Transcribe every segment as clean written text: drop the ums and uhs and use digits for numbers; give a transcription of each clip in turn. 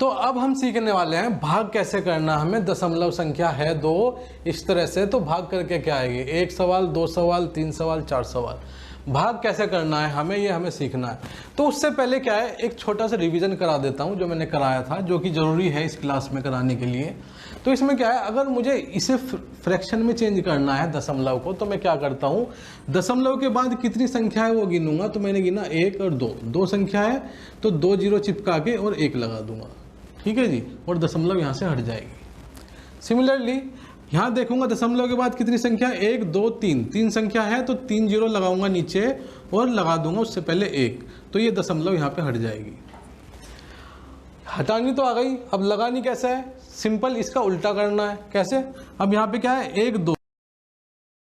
तो अब हम सीखने वाले हैं भाग कैसे करना। हमें दशमलव संख्या है 2 इस तरह से, तो भाग करके क्या आएगी, 1 सवाल 2 सवाल 3 सवाल 4 सवाल। भाग कैसे करना है हमें सीखना है। तो उससे पहले क्या है, एक छोटा सा रिवीजन करा देता हूँ जो मैंने कराया था, जो कि ज़रूरी है इस क्लास में कराने के लिए। तो इसमें क्या है, अगर मुझे इसे फ्रैक्शन में चेंज करना है दशमलव को, तो मैं क्या करता हूँ, दशमलव के बाद कितनी संख्या है वो गिनूंगा। तो मैंने गिना 1 और 2, 2 संख्या है तो 2 जीरो चिपका के और 1 लगा दूंगा, ठीक है जी, और दशमलव यहाँ से हट जाएगी। सिमिलरली यहाँ देखूंगा दशमलव के बाद कितनी संख्या, 1 2 3, 3 संख्या है तो 3 जीरो लगाऊंगा नीचे और लगा दूंगा उससे पहले 1, तो ये दशमलव यहाँ पे हट जाएगी। हटानी तो आ गई, अब लगानी कैसे है, सिंपल इसका उल्टा करना है। कैसे, अब यहाँ पे क्या है, 1 2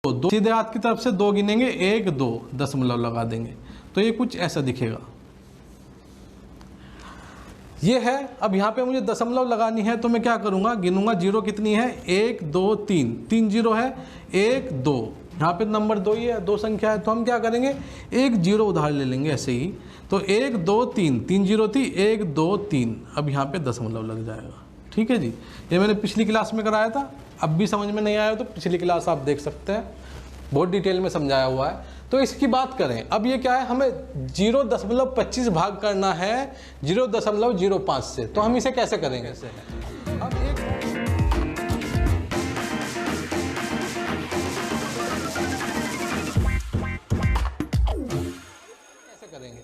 2, सीधे हाथ की तरफ से 2 गिनेंगे, 1 2 दशमलव लगा देंगे, तो ये कुछ ऐसा दिखेगा। ये है, अब यहाँ पे मुझे दशमलव लगानी है तो मैं क्या करूँगा, गिनूंगा जीरो कितनी है, 1 2 3, 3 जीरो है, 1 2, यहाँ पे नंबर 2 ही है, 2 संख्या है, तो हम क्या करेंगे, 1 जीरो उधार ले लेंगे ऐसे ही। तो 1 2 3, 3 जीरो थी, 1 2 3, अब यहाँ पे दशमलव लग जाएगा, ठीक है जी। ये मैंने पिछली क्लास में कराया था, अब भी समझ में नहीं आया तो पिछली क्लास आप देख सकते हैं, बहुत डिटेल में समझाया हुआ है। तो इसकी बात करें, अब ये क्या है, हमें 0.25 भाग करना है 0.05 से, तो हम इसे कैसे करेंगे। अब एक कैसे करेंगे,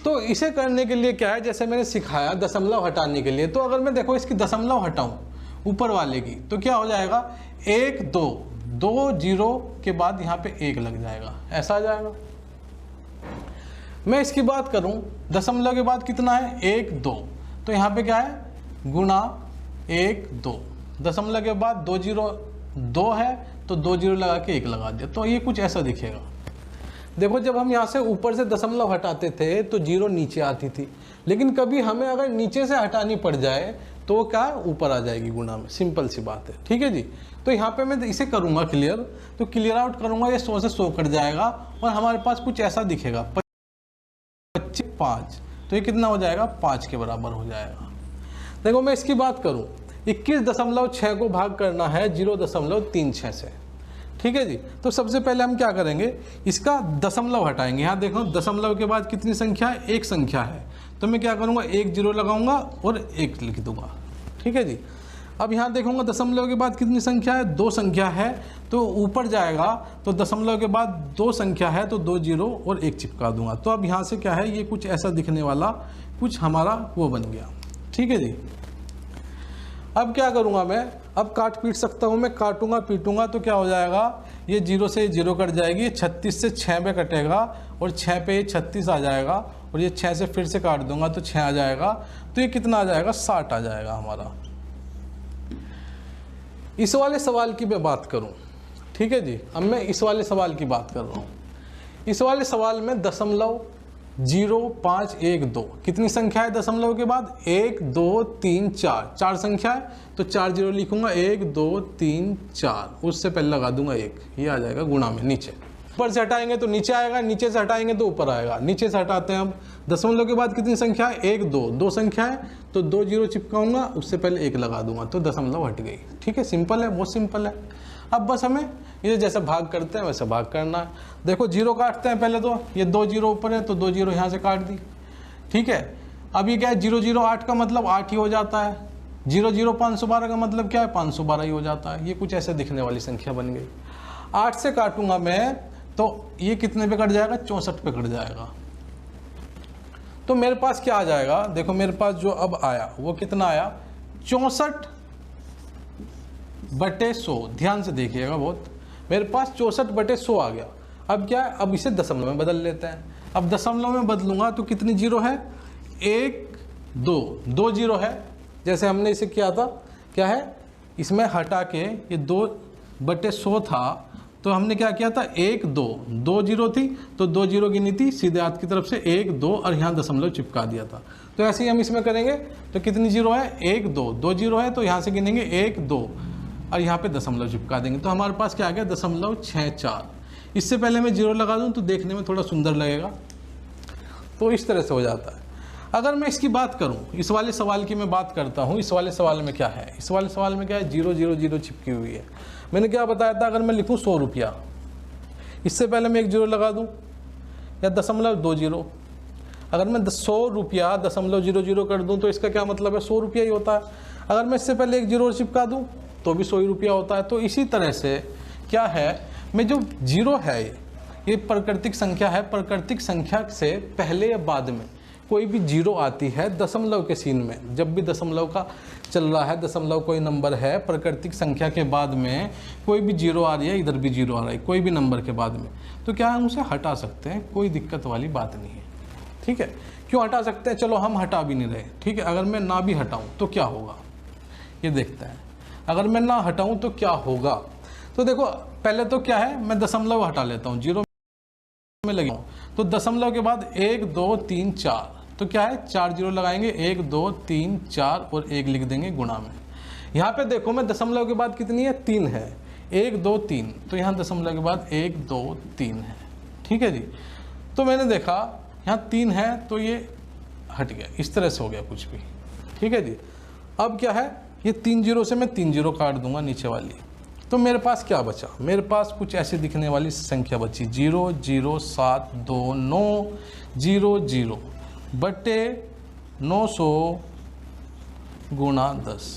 तो इसे करने के लिए क्या है, जैसे मैंने सिखाया दशमलव हटाने के लिए, तो अगर मैं देखो इसकी दशमलव हटाऊं ऊपर वाले की, तो क्या हो जाएगा, 1 2, 2 जीरो के बाद यहाँ पे 1 लग जाएगा, ऐसा आ जाएगा। मैं इसकी बात करूं, दशमलव के बाद कितना है, 1 2, तो यहाँ पे क्या है, गुणा 1 2, दशमलव के बाद 2 जीरो 2 है तो 2 जीरो लगा के 1 लगा दिया, तो ये कुछ ऐसा दिखेगा। देखो जब हम यहाँ से ऊपर से दशमलव हटाते थे तो जीरो नीचे आती थी, लेकिन कभी हमें अगर नीचे से हटानी पड़ जाए तो क्या ऊपर आ जाएगी गुणा में, सिंपल सी बात है, ठीक है जी। तो यहाँ पे मैं इसे करूँगा क्लियर, तो क्लियर आउट करूँगा, ये 100 से 100 कट जाएगा और हमारे पास कुछ ऐसा दिखेगा, 25 5, तो ये कितना हो जाएगा, 5 के बराबर हो जाएगा। देखो मैं इसकी बात करूँ, 21.6 को भाग करना है 0.36 से, ठीक है जी। तो सबसे पहले हम क्या करेंगे, इसका दशमलव हटाएंगे। यहाँ देखो दशमलव के बाद कितनी संख्या है, 1 संख्या है, तो मैं क्या करूँगा, 1 जीरो लगाऊंगा और 1 लिख दूंगा, ठीक है जी। अब यहाँ देखूंगा दशमलव के बाद कितनी संख्या है, 2 संख्या है, तो ऊपर जाएगा तो दशमलव के बाद 2 संख्या है तो 2 जीरो और 1 चिपका दूंगा। तो अब यहाँ से क्या है, ये कुछ ऐसा दिखने वाला कुछ हमारा वो बन गया, ठीक है जी। अब क्या करूँगा मैं, अब काट पीट सकता हूँ मैं, काटूंगा पीटूंगा तो क्या हो जाएगा, ये 0 से 0 कट जाएगी, 36 से 6 पे कटेगा और 6 पे 36 आ जाएगा, और ये 6 से फिर से काट दूंगा तो 6 आ जाएगा, तो ये कितना आ जाएगा, 60 आ जाएगा हमारा। इस वाले सवाल की मैं बात करूं, ठीक है जी, अब मैं इस वाले सवाल की बात कर रहा हूं। इस वाले सवाल में दशमलव 0 5 1 2 कितनी संख्या है, दशमलव के बाद 1 2 3 4, 4 संख्या है तो 4 जीरो लिखूंगा, 1 2 3 4, उससे पहले लगा दूंगा 1, ये आ जाएगा गुणा में, नीचे ऊपर से हटाएंगे तो नीचे आएगा, नीचे से हटाएंगे तो ऊपर आएगा। नीचे से हटाते हैं, अब दशमलव के बाद कितनी संख्या है, 1 2, 2 संख्या है तो 2 जीरो चिपकाऊंगा, उससे पहले 1 लगा दूंगा, तो दशमलव हट गई, ठीक है, सिंपल है, बहुत सिंपल है। अब बस हमें ये जैसे भाग करते हैं वैसे भाग करना है। देखो जीरो काटते हैं पहले, तो ये 2 जीरो ऊपर है तो 2 जीरो यहाँ से काट दी, ठीक है। अब ये क्या है, 0 0 8 का मतलब 8 ही हो जाता है, 0 0 512 का मतलब क्या है, 512 ही हो जाता है। ये कुछ ऐसे दिखने वाली संख्या बन गई। 8 से काटूंगा मैं तो ये कितने पे कट जाएगा, 64 पे कट जाएगा। तो मेरे पास क्या आ जाएगा, देखो मेरे पास जो अब आया वो कितना आया, 64/100, ध्यान से देखिएगा बहुत, मेरे पास 64/100 आ गया। अब क्या है, अब इसे दशमलव में बदल लेते हैं। अब दशमलव में बदलूंगा तो कितनी जीरो है, 1 2, 2 जीरो है, जैसे हमने इसे किया था, क्या है, इसमें हटा के ये 2/100 था, तो हमने क्या किया था, 1 2, 2 जीरो थी तो 2 जीरो गिनी थी, सीधे हाथ की तरफ से 1 2 और यहाँ दशमलव चिपका दिया था। तो ऐसे ही हम इसमें करेंगे, तो कितनी जीरो है, 1 2, 2 जीरो है तो यहाँ से गिनेंगे 1 2 और यहाँ पे दशमलव चिपका देंगे, तो हमारे पास क्या आ गया, 0.64। इससे पहले मैं जीरो लगा दूँ तो देखने में थोड़ा सुंदर लगेगा, तो इस तरह से हो जाता है। अगर मैं इसकी बात करूं, इस वाले सवाल की मैं बात करता हूं, इस वाले सवाल में क्या है, इस वाले सवाल में क्या है, 0 0 0 चिपकी हुई है। मैंने क्या बताया था, अगर मैं लिखूं 100 रुपया, इससे पहले मैं एक 0 लगा दूं या 0.20, अगर मैं 100 रुपया 0.00 कर दूं तो इसका क्या मतलब है, 100 रुपया ही होता है। अगर मैं इससे पहले एक 0 और चिपका दूं तो भी 100 रुपया होता है। तो इसी तरह से क्या है, मैं जो 0 है ये प्राकृतिक संख्या है, प्राकृतिक संख्या से पहले या बाद में कोई भी 0 आती है दशमलव के सीन में, जब भी दशमलव का चल रहा है, दशमलव कोई नंबर है, प्राकृतिक संख्या के बाद में कोई भी 0 आ रही है, इधर भी 0 आ रहा है कोई भी नंबर के बाद में, तो क्या हम उसे हटा सकते हैं, कोई दिक्कत वाली बात नहीं है। ठीक है, क्यों हटा सकते हैं, चलो हम हटा भी नहीं रहे। ठीक है, अगर मैं ना भी हटाऊं तो क्या होगा, ये देखते हैं। अगर मैं ना हटाऊं तो क्या होगा, तो देखो पहले तो क्या है, मैं दशमलव हटा लेता हूँ, 0 में लगे हूँ, तो दशमलव के बाद 1 2 3 4, तो क्या है 4 0 लगाएंगे, 1 2 3 4 और 1 लिख देंगे गुणा में। यहाँ पे देखो मैं दशमलव के बाद कितनी है, 3 है, 1 2 3, तो यहाँ दशमलव के बाद 1 2 3 है। ठीक है जी, तो मैंने देखा यहाँ 3 है तो ये हट गया, इस तरह से हो गया कुछ भी। ठीक है जी, अब क्या है, ये 3 0 से मैं 3 0 काट दूंगा नीचे वाली, तो मेरे पास क्या बचा, मेरे पास कुछ ऐसे दिखने वाली संख्या बची, 0 0 7 2 9 0 0 बटे 900 गुणा 10।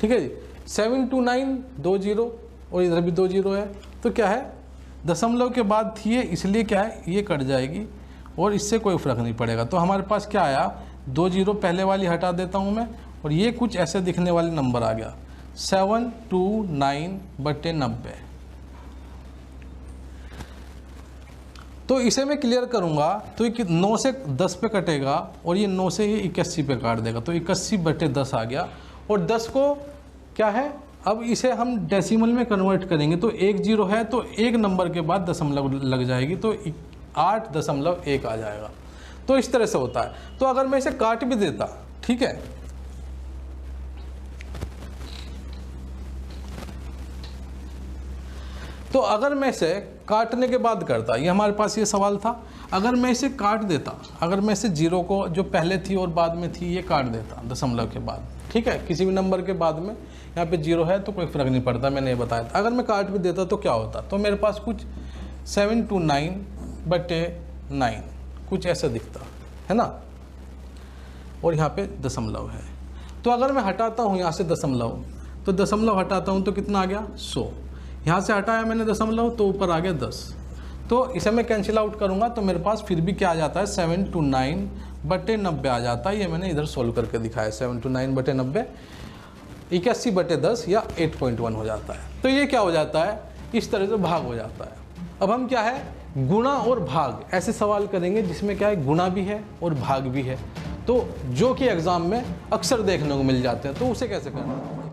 ठीक है जी, 729 2 0 और इधर भी 2 0 है, तो क्या है दशमलव के बाद थी ये, इसलिए क्या है ये कट जाएगी और इससे कोई फर्क नहीं पड़ेगा। तो हमारे पास क्या आया, 2 0 पहले वाली हटा देता हूँ मैं, और ये कुछ ऐसे दिखने वाले नंबर आ गया 729 बटे 90। तो इसे मैं क्लियर करूंगा तो ये 9 से 10 पे कटेगा और ये 9 से ये 81 पे काट देगा, तो 81 बटे 10 आ गया। और 10 को क्या है, अब इसे हम डेसिमल में कन्वर्ट करेंगे, तो 1 0 है तो एक नंबर के बाद दशमलव लग जाएगी, तो 8.1 आ जाएगा। तो इस तरह से होता है। तो अगर मैं इसे काट भी देता, ठीक है, तो अगर मैं इसे काटने के बाद करता, ये हमारे पास ये सवाल था, अगर मैं इसे काट देता, अगर मैं इसे 0 को जो पहले थी और बाद में थी ये काट देता दशमलव के बाद, ठीक है, किसी भी नंबर के बाद में, यहाँ पे 0 है तो कोई फ़र्क नहीं पड़ता, मैंने ये बताया था। अगर मैं काट भी देता तो क्या होता, तो मेरे पास कुछ 729 बटे 9 कुछ ऐसा दिखता है ना, और यहाँ पे दशमलव है। तो अगर मैं हटाता हूँ यहाँ से दशमलव, तो दशमलव हटाता हूँ तो कितना आ गया 100, यहाँ से हटाया मैंने दशमलव तो ऊपर आ गया 10, तो इसे मैं कैंसिल आउट करूँगा तो मेरे पास फिर भी क्या आ जाता है 729 बटे 90 आ जाता है। ये मैंने इधर सोल्व करके दिखाया, 729 बटे 90 81 बटे 10 या 8.1 हो जाता है। तो ये क्या हो जाता है, इस तरह से भाग हो जाता है। अब हम क्या है, गुणा और भाग ऐसे सवाल करेंगे जिसमें क्या है गुणा भी है और भाग भी है, तो जो कि एग्ज़ाम में अक्सर देखने को मिल जाते हैं, तो उसे कैसे करना है।